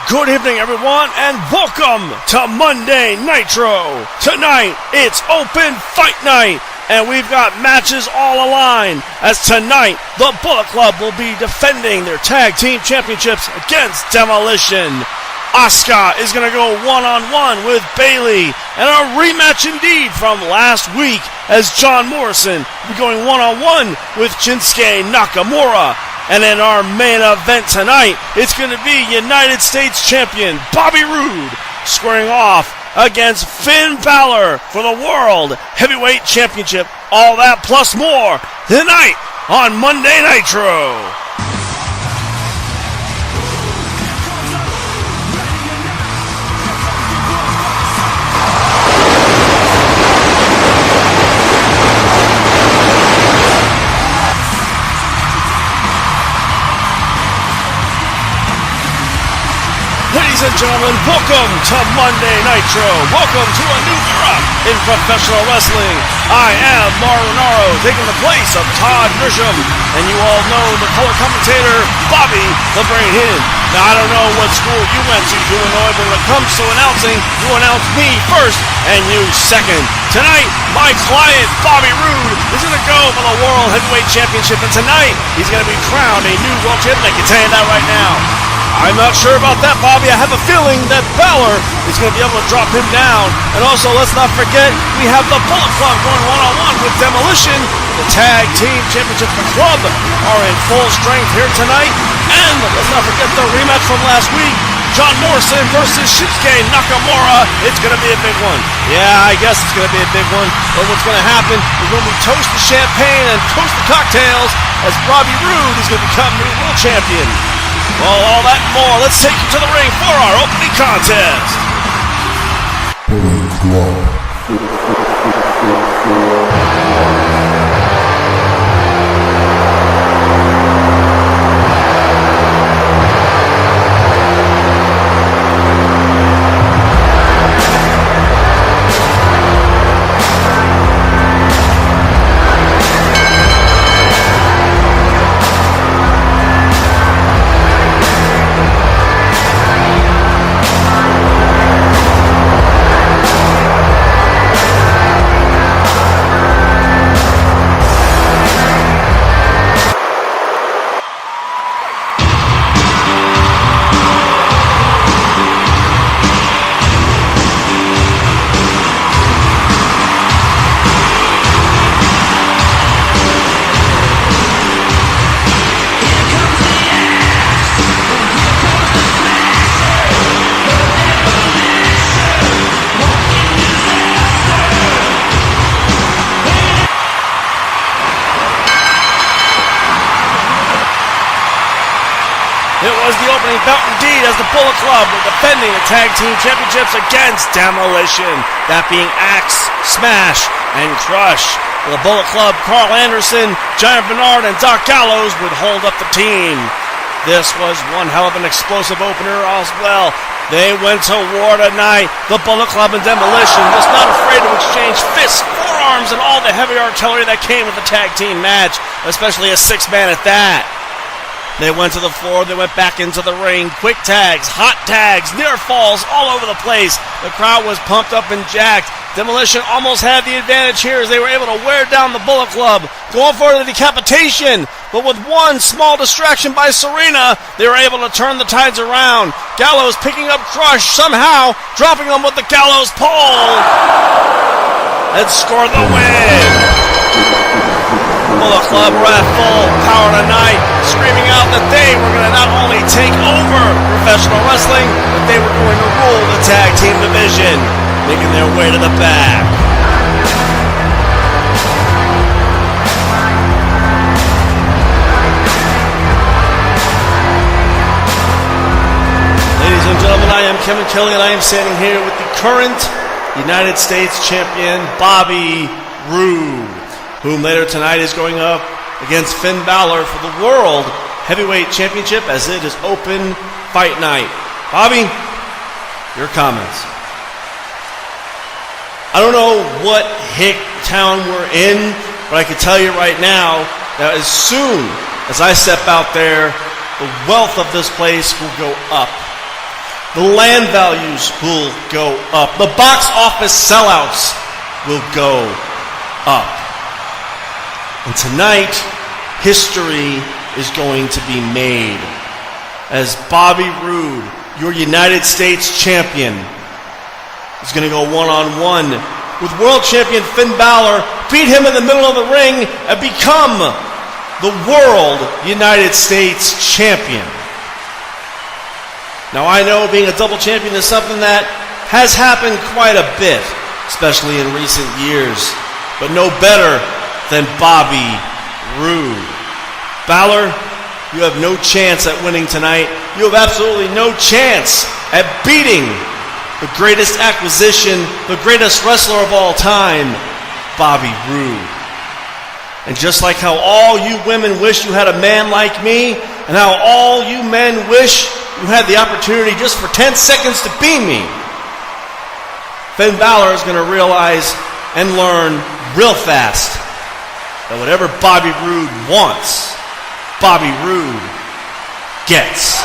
Good evening, everyone, and welcome to Monday Nitro. Tonight, it's open fight night, and we've got matches all aligned, as tonight, the Bullet Club will be defending their tag team championships against Demolition. Asuka is going to go one-on-one with Bayley, and a rematch indeed from last week, as John Morrison will be going one-on-one with Shinsuke Nakamura. And in our main event tonight, it's going to be United States Champion Bobby Roode squaring off against Finn Balor for the World Heavyweight Championship. All that plus more tonight on Monday Nitro. Ladies and gentlemen, welcome to Monday Nitro. Welcome to a new era in professional wrestling. I am Marinaro, taking the place of Todd Grisham, and you all know the color commentator, Bobby the Brain Hinn. Now, I don't know what school you went to, Illinois, but when it comes to announcing, you announce me first and you second. Tonight, my client, Bobby Roode, is going to go for the World Heavyweight Championship, and tonight, he's going to be crowned a new world champion. I can tell you that right now. I'm not sure about that, Bobby. I have a feeling that Balor is going to be able to drop him down. And also, let's not forget, we have the Bullet Club going one-on-one with Demolition. The Tag Team Championship Club are in full strength here tonight. And let's not forget the rematch from last week. John Morrison versus Shinsuke Nakamura. It's going to be a big one. Yeah, I guess it's going to be a big one. But what's going to happen is when we toast the champagne and toast the cocktails, as Bobby Roode is going to become new world champion. Well, all that and more, let's take you to the ring for our opening contest. Bullet Club. It was the opening bout indeed, as the Bullet Club were defending the Tag Team Championships against Demolition. That being Axe, Smash, and Crush. The Bullet Club, Carl Anderson, Giant Bernard, and Doc Gallows would hold up the team. This was one hell of an explosive opener as well. They went to war tonight. The Bullet Club and Demolition was not afraid to exchange fists, forearms, and all the heavy artillery that came with the tag team match, especially a six-man at that. They went to the floor, they went back into the ring, quick tags, hot tags, near falls all over the place. The crowd was pumped up and jacked. Demolition almost had the advantage here as they were able to wear down the Bullet Club, going for the decapitation. But with one small distraction by Serena, they were able to turn the tides around. Gallows picking up Crush, somehow dropping him with the Gallows pole, and scored the win. Bullet Club were at full power tonight, screaming out that they were going to not only take over professional wrestling, but they were going to rule the tag team division, making their way to the back. Ladies and gentlemen, I am Kevin Kelly, and I am standing here with the current United States champion, Bobby Roode, whom later tonight is going up against Finn Balor for the World Heavyweight Championship, as it is open fight night. Bobby, your comments. I don't know what hick town we're in, but I can tell you right now that as soon as I step out there, the wealth of this place will go up. The land values will go up. The box office sellouts will go up. And tonight, history is going to be made as Bobby Roode, your United States champion, is going to go one-on-one with world champion Finn Balor, beat him in the middle of the ring, and become the world United States champion. Now I know being a double champion is something that has happened quite a bit, especially in recent years, but no better than Bobby Roode. Balor, you have no chance at winning tonight. You have absolutely no chance at beating the greatest acquisition, the greatest wrestler of all time, Bobby Roode. And just like how all you women wish you had a man like me, and how all you men wish you had the opportunity just for 10 seconds to be me, Finn Balor is going to realize and learn real fast that whatever Bobby Roode wants, Bobby Roode gets.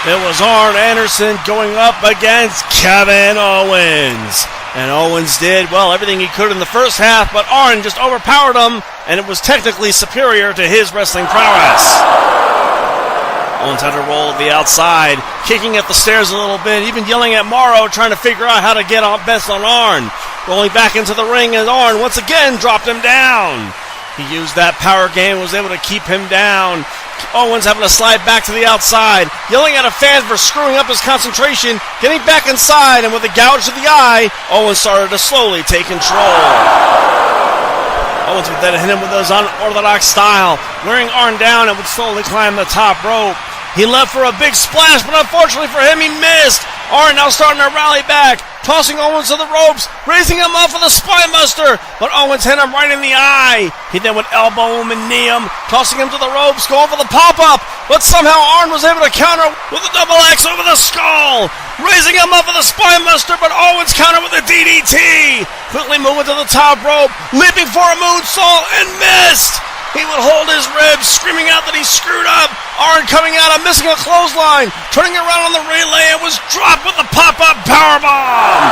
It was Arn Anderson going up against Kevin Owens. And Owens did, well, everything he could in the first half, but Arn just overpowered him, and it was technically superior to his wrestling prowess. Owens had to roll the outside, kicking at the stairs a little bit, even yelling at Morrow, trying to figure out how to get best on Arn. Rolling back into the ring, and Arn once again dropped him down. He used that power game, was able to keep him down. Owens having to slide back to the outside, yelling at a fan for screwing up his concentration, getting back inside, and with a gouge to the eye, Owens started to slowly take control. Owens would then hit him with his unorthodox style, wearing Arn down and would slowly climb the top rope. He left for a big splash, but unfortunately for him, he missed. Arn now starting to rally back, tossing Owens to the ropes, raising him up for the spinebuster, but Owens hit him right in the eye. He then would elbow him and knee him, tossing him to the ropes, going for the pop-up, but somehow Arn was able to counter with a double X over the skull, raising him up for the spinebuster, but Owens countered with a DDT, quickly moving to the top rope, leaping for a moonsault, and missed. He would hold his ribs, screaming out that he screwed up. Arn coming out and missing a clothesline. Turning around on the relay, it was dropped with the pop-up powerbomb.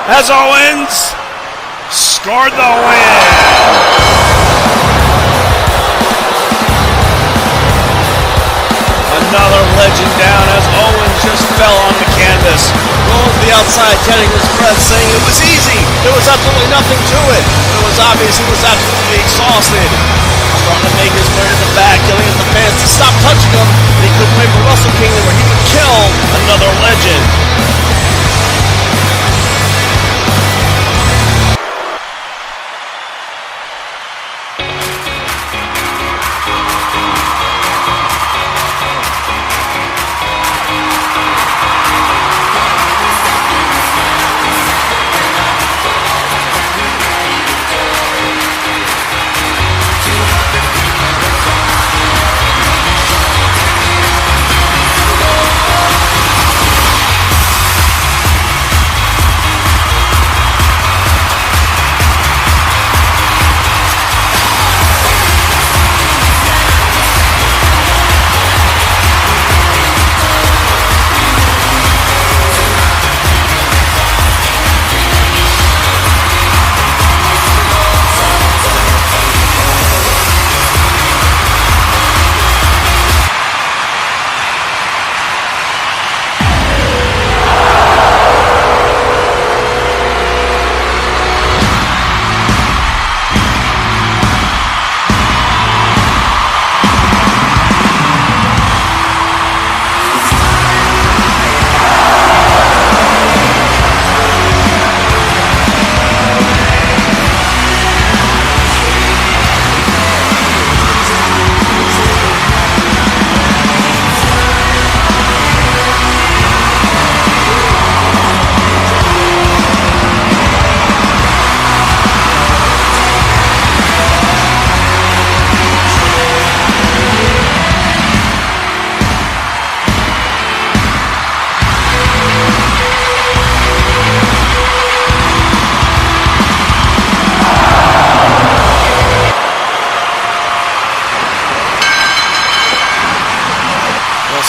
As Owens scored the win. Another legend down as Owens just fell on the canvas. Rolling to the outside, catching his breath, saying it was easy. There was absolutely nothing to it. It was obvious he was absolutely exhausted. Starting to make his way to the back, yelling at the fans to stop touching him. And he couldn't wait for Wrestle Kingdom where he would kill another legend.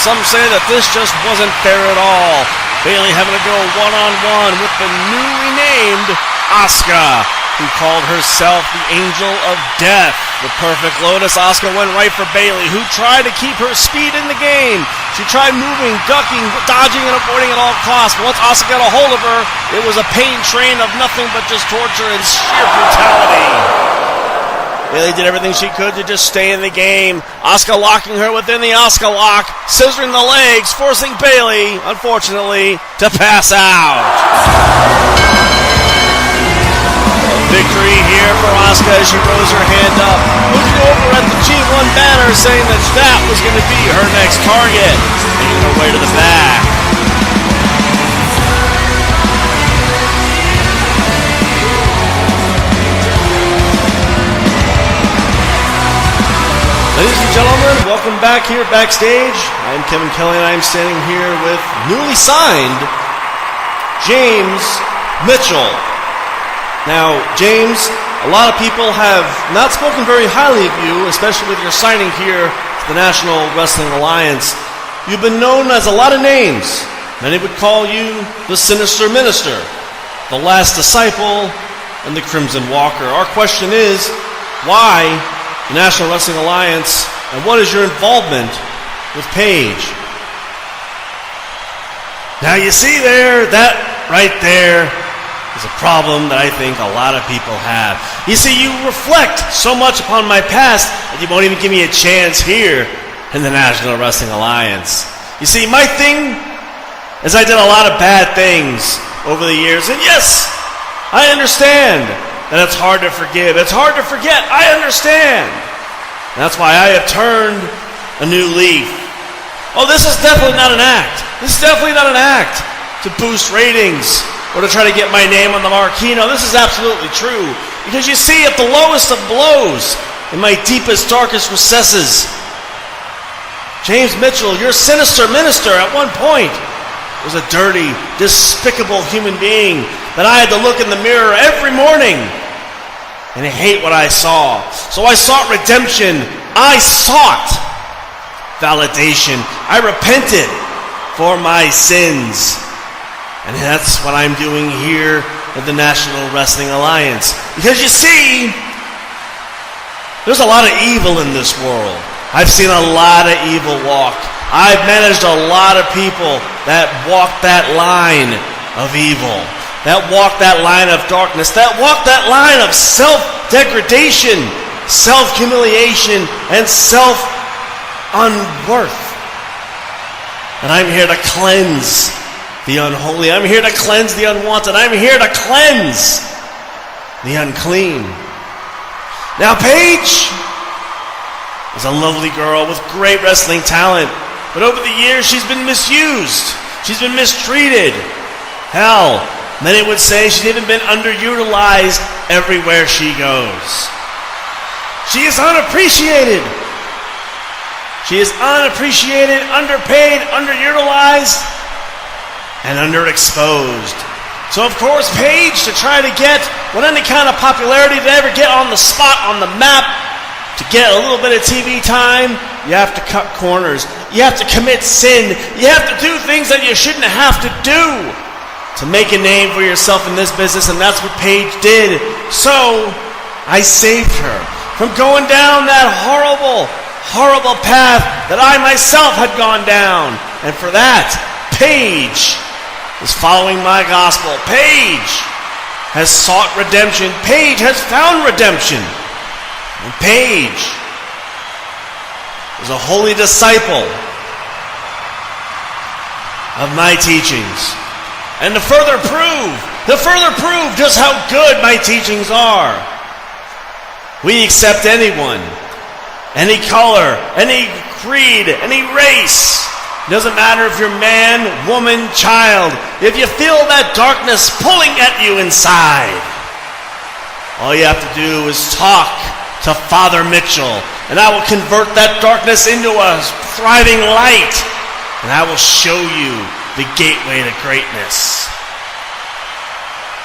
some say that this just wasn't fair at all. Bayley having to go one-on-one with the newly named Asuka, who called herself the Angel of Death. The perfect Lotus. Asuka went right for Bayley, who tried to keep her speed in the game. She tried moving, ducking, dodging, and avoiding at all costs. But once Asuka got a hold of her, it was a pain train of nothing but just torture and sheer brutality. Bayley did everything she could to just stay in the game. Asuka locking her within the Asuka lock, scissoring the legs, forcing Bayley, unfortunately, to pass out. Victory here for Asuka as she rose her hand up, looking over at the G1 banner, saying that that was going to be her next target, making her way to the back. Ladies and gentlemen, welcome back here backstage. I'm Kevin Kelly, and I'm standing here with newly signed James Mitchell. Now, James, a lot of people have not spoken very highly of you, especially with your signing here to the National Wrestling Alliance. You've been known as a lot of names. Many would call you the Sinister Minister, the Last Disciple, and the Crimson Walker. Our question is, why the National Wrestling Alliance, and what is your involvement with Paige? Now, you see there, that right there, is a problem that I think a lot of people have. You see, you reflect so much upon my past that you won't even give me a chance here in the National Wrestling Alliance. You see, my thing is I did a lot of bad things over the years, and yes, I understand that it's hard to forgive. It's hard to forget. I understand. And that's why I have turned a new leaf. Oh, this is definitely not an act. This is definitely not an act to boost ratings or to try to get my name on the marquee. No, this is absolutely true. Because you see, at the lowest of blows, in my deepest, darkest recesses, James Mitchell, your sinister minister, at one point was a dirty, despicable human being that I had to look in the mirror every morning and hate what I saw. So I sought redemption. I sought validation. I repented for my sins. And that's what I'm doing here at the National Wrestling Alliance. Because you see, there's a lot of evil in this world. I've seen a lot of evil walk. I've managed a lot of people that walk that line of evil, that walk that line of darkness, that walk that line of self-degradation, self-humiliation, and self-unworth. And I'm here to cleanse the unholy. I'm here to cleanse the unwanted. I'm here to cleanse the unclean. Now, Paige is a lovely girl with great wrestling talent, but over the years she's been misused. She's been mistreated. Hell, many would say she's even been underutilized everywhere she goes. She is unappreciated. She is unappreciated, underpaid, underutilized, and underexposed. So of course, Paige, to try to get any kind of popularity, to ever get on the spot, on the map, to get a little bit of TV time, you have to cut corners. You have to commit sin. You have to do things that you shouldn't have to do to make a name for yourself in this business, and that's what Paige did. So I saved her from going down that horrible, horrible path that I myself had gone down. And for that, Paige is following my gospel. Paige has sought redemption. Paige has found redemption. And Paige is a holy disciple of my teachings. And to further prove just how good my teachings are, we accept anyone, any color, any creed, any race. It doesn't matter if you're man, woman, child. If you feel that darkness pulling at you inside, all you have to do is talk to Father Mitchell, and I will convert that darkness into a thriving light, and I will show you the gateway to greatness.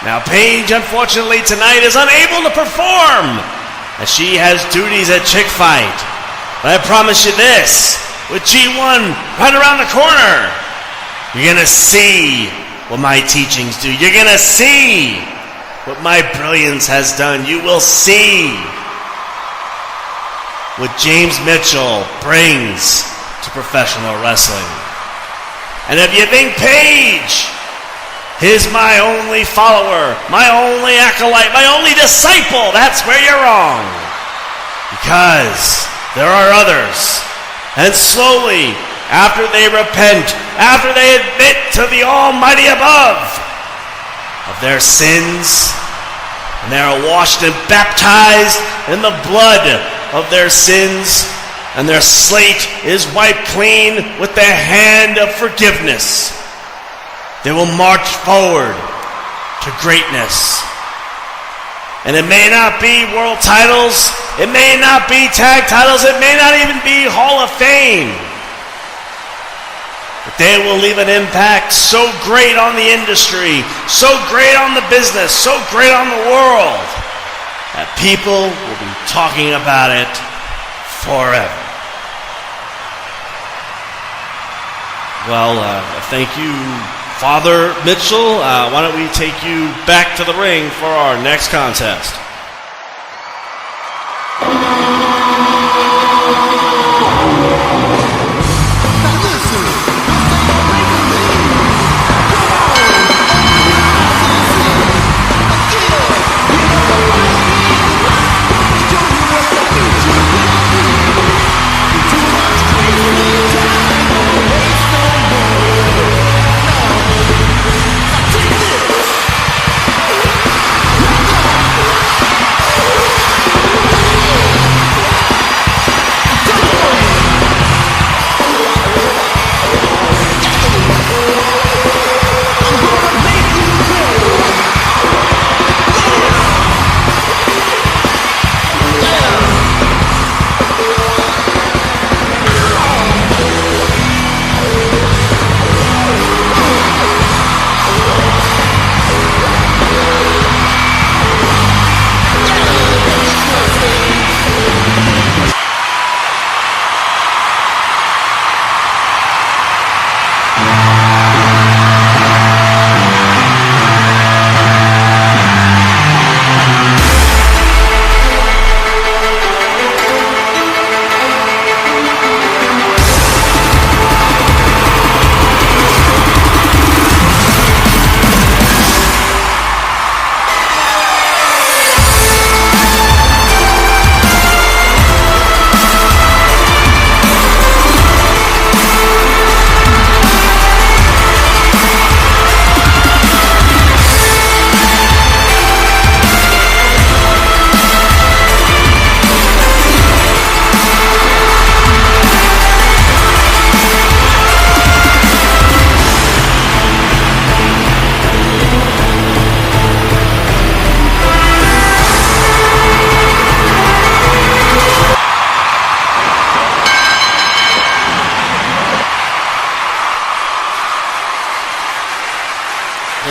Now, Paige, unfortunately, tonight is unable to perform, as she has duties at Chick Fight. But I promise you this, with G1 right around the corner. You're going to see what my teachings do. You're going to see what my brilliance has done. You will see what James Mitchell brings to professional wrestling. And if you think Paige is my only follower, my only acolyte, my only disciple, that's where you're wrong. Because there are others. And slowly, after they repent, after they admit to the Almighty above of their sins, and they are washed and baptized in the blood of their sins, and their slate is wiped clean with the hand of forgiveness, they will march forward to greatness. And it may not be world titles, it may not be tag titles, it may not even be Hall of Fame. But they will leave an impact so great on the industry, so great on the business, so great on the world, that people will be talking about it forever. Well, thank you, Father Mitchell. Why don't we take you back to the ring for our next contest?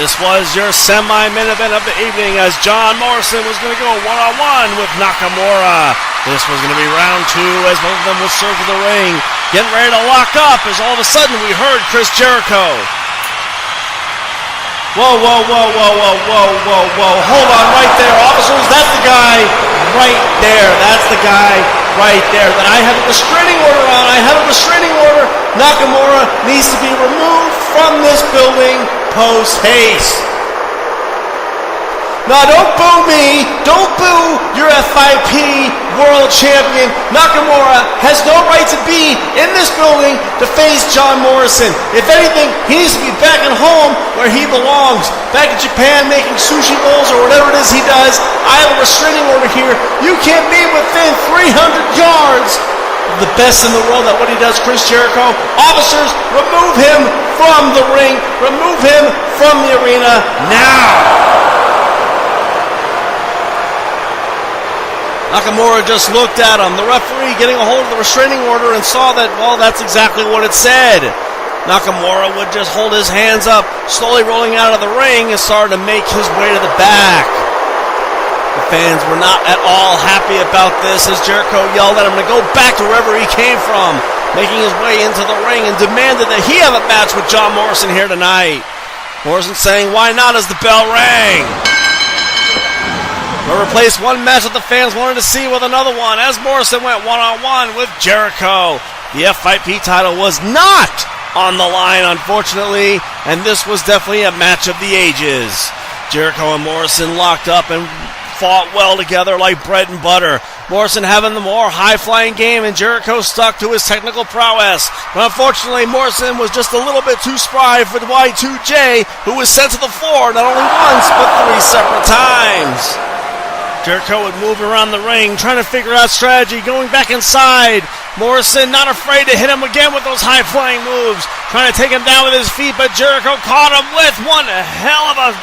This was your semi-main event of the evening as John Morrison was going to go one-on-one with Nakamura. This was going to be round two as both of them will circle the ring, getting ready to lock up as all of a sudden we heard Chris Jericho. Whoa, whoa, whoa, whoa, whoa, whoa, whoa, whoa. Hold on right there, officers. That's the guy right there. That's the guy right there that I have a restraining order on. I have a restraining order. Nakamura needs to be removed from this building post-haste. Now, don't boo me. Don't boo your FIP world champion. Nakamura has no right to be in this building to face John Morrison. If anything, he needs to be back at home where he belongs. Back in Japan making sushi bowls or whatever it is he does. I have a restraining order here. You can't be within 300 yards of the best in the world at what he does, Chris Jericho. Officers, remove him from the ring. Remove him from the arena now. Nakamura just looked at him. The referee getting a hold of the restraining order and saw that, well, that's exactly what it said. Nakamura would just hold his hands up, slowly rolling out of the ring and started to make his way to the back. The fans were not at all happy about this as Jericho yelled at him to go back to wherever he came from. making his way into the ring and demanded that he have a match with John Morrison here tonight. Morrison saying, why not, as the bell rang. We'll replace one match that the fans wanted to see with another one as Morrison went one-on-one with Jericho. The FIP title was not on the line, unfortunately, and this was definitely a match of the ages. Jericho and Morrison locked up and fought well together like bread and butter. Morrison having the more high-flying game, and Jericho stuck to his technical prowess. But unfortunately, Morrison was just a little bit too spry for Y2J, who was sent to the floor not only once, but 3 separate times. Jericho would move around the ring, trying to figure out strategy, going back inside. Morrison not afraid to hit him again with those high-flying moves, trying to take him down with his feet, but Jericho caught him with one hell of a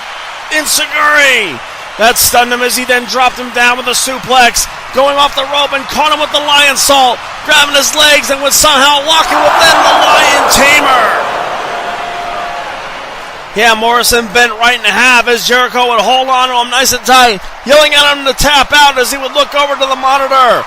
enziguri. That stunned him as he then dropped him down with a suplex, going off the rope and caught him with the lion salt, grabbing his legs and would somehow lock him within the lion tamer. Yeah, Morrison bent right in half as Jericho would hold on to him nice and tight, yelling at him to tap out as he would look over to the monitor.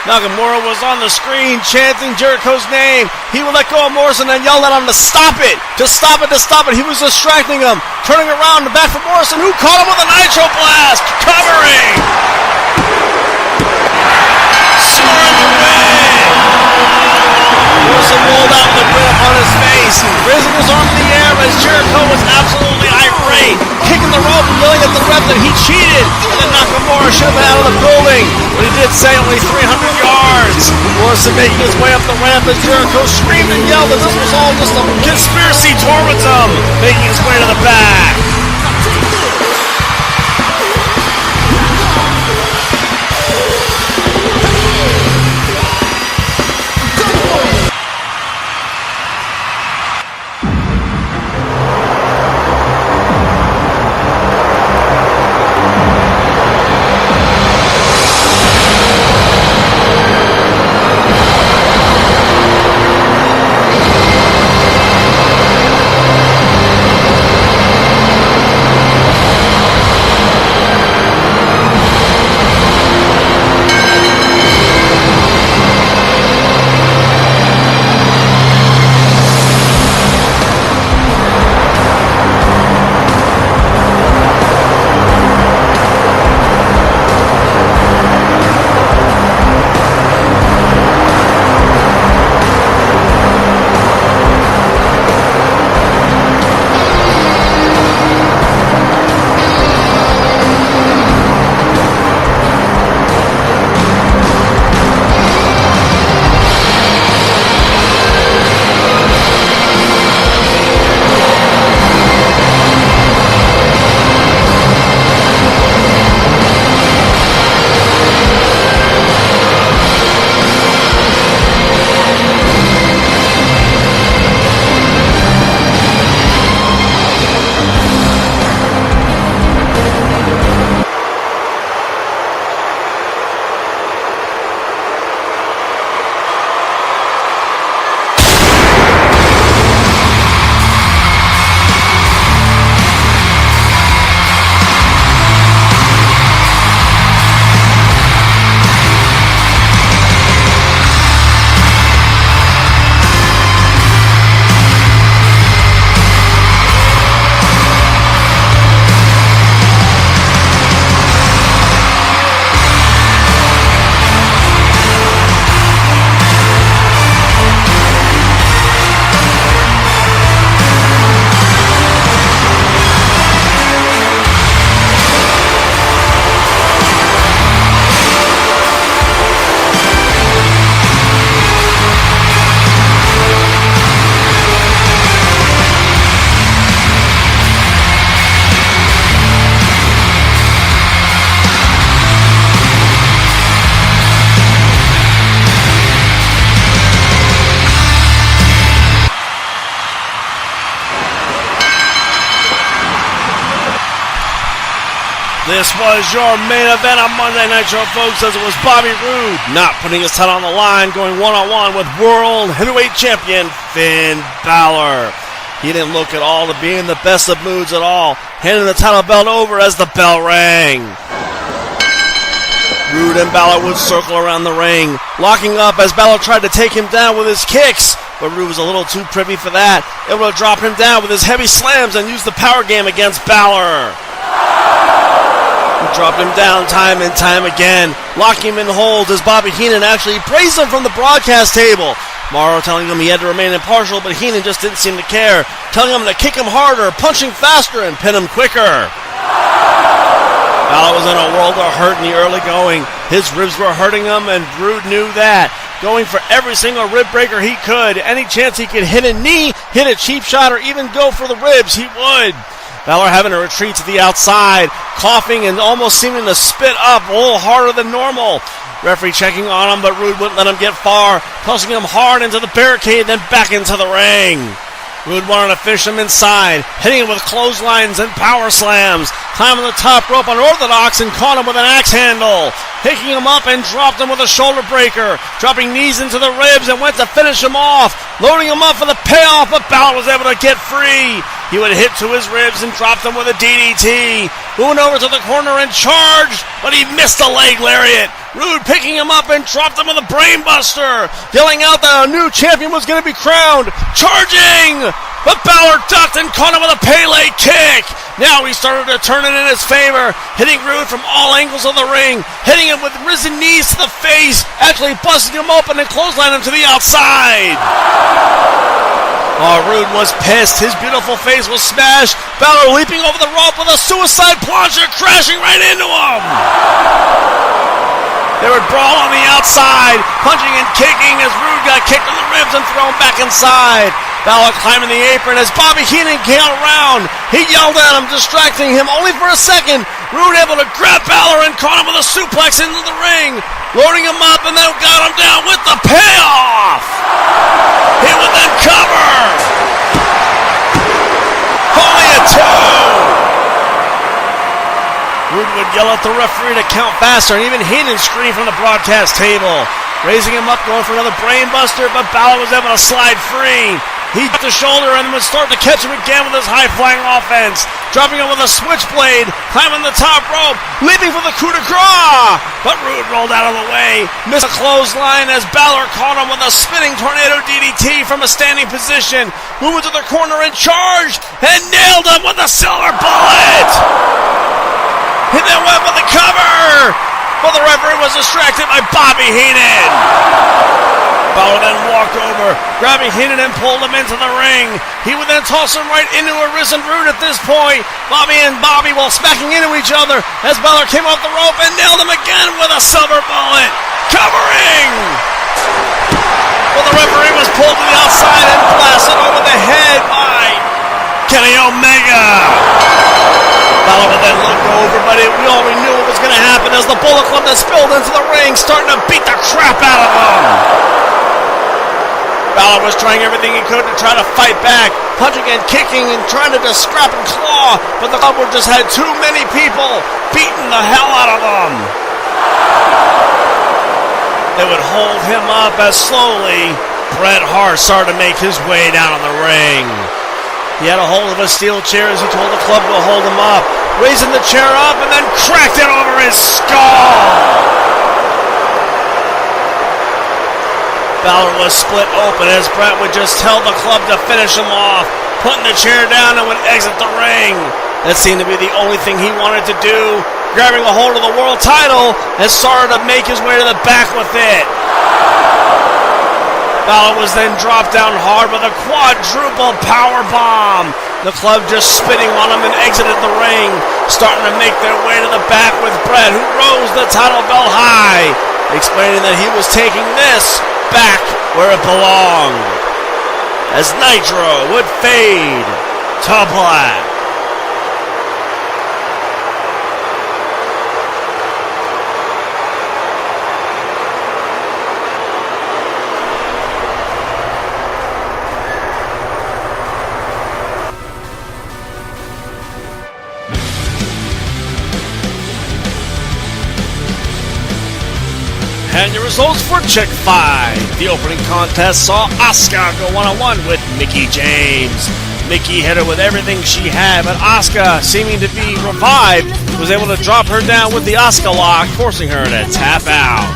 Nakamura was on the screen chanting Jericho's name. He would let go of Morrison and yelled at him to stop it, to stop it, to stop it. He was distracting him, turning around to back for Morrison, who caught him with a Nitro Blast, covering. Scoring the win. Morrison rolled out the grin upon his face, raising his arm in the air as Jericho was absolutely irate, kicking the rope and yelling at the ref that he cheated, and then Nakamura should have been out of the building, but he did say only 300 yards. Morrison making his way up the ramp as Jericho screamed and yelled that this was all just a conspiracy towards him, making his way to the back. This was your main event on Monday Nitro, folks, as it was Bobby Roode not putting his title on the line, going one-on-one with World Heavyweight Champion Finn Balor. He didn't look at all to be in the best of moods at all, handing the title belt over as the bell rang. Roode and Balor would circle around the ring, locking up as Balor tried to take him down with his kicks, but Roode was a little too privy for that, able to drop him down with his heavy slams and use the power game against Balor. He dropped him down time and time again, locking him in holds as Bobby Heenan actually praised him from the broadcast table. Morrow telling him he had to remain impartial, but Heenan just didn't seem to care, telling him to kick him harder, punch him faster, and pin him quicker. Balor was in a world of hurt in the early going. His ribs were hurting him, and Roode knew that. Going for every single rib breaker he could. Any chance he could hit a knee, hit a cheap shot, or even go for the ribs, he would. Balor having to retreat to the outside, coughing and almost seeming to spit up a little harder than normal. Referee checking on him, but Roode wouldn't let him get far, tossing him hard into the barricade, then back into the ring. Roode wanted to fish him inside, hitting him with clotheslines and power slams, climbing the top rope unorthodox and caught him with an axe handle, picking him up and dropped him with a shoulder breaker, dropping knees into the ribs and went to finish him off, loading him up for the payoff, but Balor was able to get free. He would hit to his ribs and dropped him with a DDT, moving over to the corner and charged, but he missed a leg lariat. Roode picking him up and dropped him with a brainbuster, yelling out that a new champion was going to be crowned, charging! But Balor ducked and caught him with a Pele kick. Now he started to turn it in his favor, hitting Roode from all angles of the ring, hitting him with risen knees to the face, actually busting him open and clotheslining him to the outside. Oh, Roode was pissed. His beautiful face was smashed. Balor leaping over the rope with a suicide plunger, crashing right into him. They would brawl on the outside, punching and kicking as Roode got kicked in the ribs and thrown back inside. Balor climbing the apron as Bobby Heenan came around. He yelled at him, distracting him only for a second. Roode able to grab Balor and caught him with a suplex into the ring, loading him up and then got him down with the payoff. He would then cover. Only a 2. Roode would yell at the referee to count faster, and even Heenan screamed from the broadcast table, raising him up, going for another brainbuster, but Balor was able to slide free. He got the shoulder and would start to catch him again with his high-flying offense, dropping him with a switchblade, climbing the top rope, leaping for the coup de grace. But Roode rolled out of the way, missed a clothesline as Balor caught him with a spinning tornado DDT from a standing position, moved to the corner and charged, and nailed him with a silver bullet. He then went for the cover, but the referee was distracted by Bobby Heenan. Balor then walked over, grabbing Heenan and pulled him into the ring. He would then toss him right into a risen Roode at this point. Bobby while smacking into each other as Balor came off the rope and nailed him again with a silver bullet. Covering! But the referee was pulled to the outside and blasted over the head by Kenny Omega. Balor would then look over, but we already knew what was going to happen as the Bullet Club that spilled into the ring, starting to beat the crap out of him. Balor was trying everything he could to try to fight back, punching and kicking and trying to just scrap and claw, but the club just had too many people beating the hell out of him. They would hold him up as slowly Bret Hart started to make his way down on the ring. He had a hold of a steel chair as he told the club to hold him up, raising the chair up and then cracked it over his skull. Balor was split open as Bret would just tell the club to finish him off, putting the chair down and would exit the ring. That seemed to be the only thing he wanted to do, grabbing a hold of the world title and started to make his way to the back with it. Balor was then dropped down hard with a quadruple powerbomb. The club just spitting on him and exited the ring, starting to make their way to the back with Bret, who rose the title belt high, explaining that he was taking this back where it belonged, as Nitro would fade to black. And your results for Chick 5. The opening contest saw Asuka go one-on-one with Mickie James. Mickie hit her with everything she had, but Asuka, seeming to be revived, was able to drop her down with the Asuka lock, forcing her to tap out.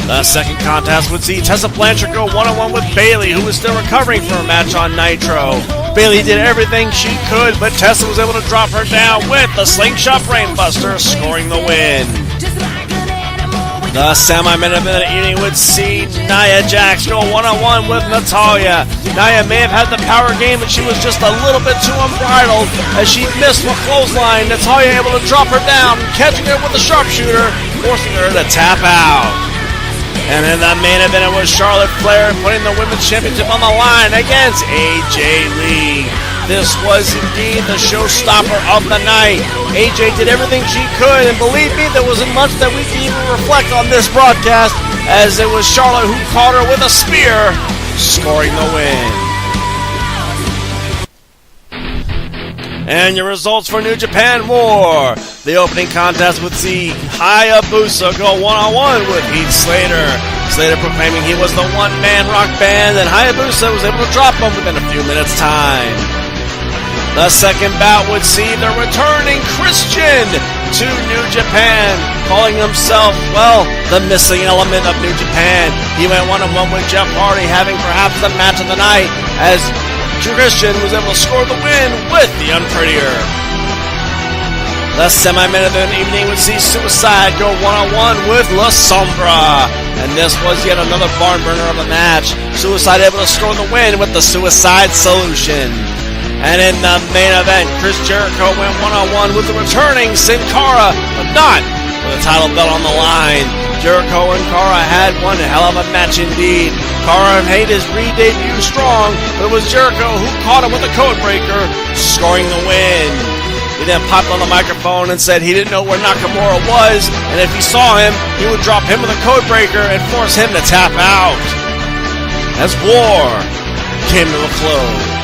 The second contest would see Tessa Blanchard go one-on-one with Bayley, who was still recovering from her match on Nitro. Bayley did everything she could, but Tessa was able to drop her down with the Slingshot Brainbuster, scoring the win. The semi-main event of the evening would see Nia Jax go one-on-one with Natalya. Nia may have had the power game, but she was just a little bit too unbridled as she missed the clothesline. Natalya able to drop her down, catching her with the sharpshooter, forcing her to tap out. And in the main event, it was Charlotte Flair putting the Women's Championship on the line against AJ Lee. This was indeed the showstopper of the night. AJ did everything she could, and believe me, there wasn't much that we can even reflect on this broadcast, as it was Charlotte who caught her with a spear, scoring the win. And your results for New Japan War. The opening contest would see Hayabusa go one-on-one with Heath Slater. Slater proclaiming he was the one-man rock band, and Hayabusa was able to drop him within a few minutes' time. The second bout would see the returning Christian to New Japan, calling himself, well, the missing element of New Japan. He went one-on-one with Jeff Hardy, having perhaps the match of the night, as Christian was able to score the win with the Unprettier. The semi-main event of the evening would see Suicide go one-on-one with La Sombra. And this was yet another barn burner of a match. Suicide able to score the win with the Suicide Solution. And in the main event, Chris Jericho went one-on-one with the returning Sin Cara, but not with a title belt on the line. Jericho and Cara had one hell of a match indeed. Cara made his re-debut strong, but it was Jericho who caught him with a codebreaker, scoring the win. He then popped on the microphone and said he didn't know where Nakamura was, and if he saw him, he would drop him with a codebreaker and force him to tap out. As War came to a close.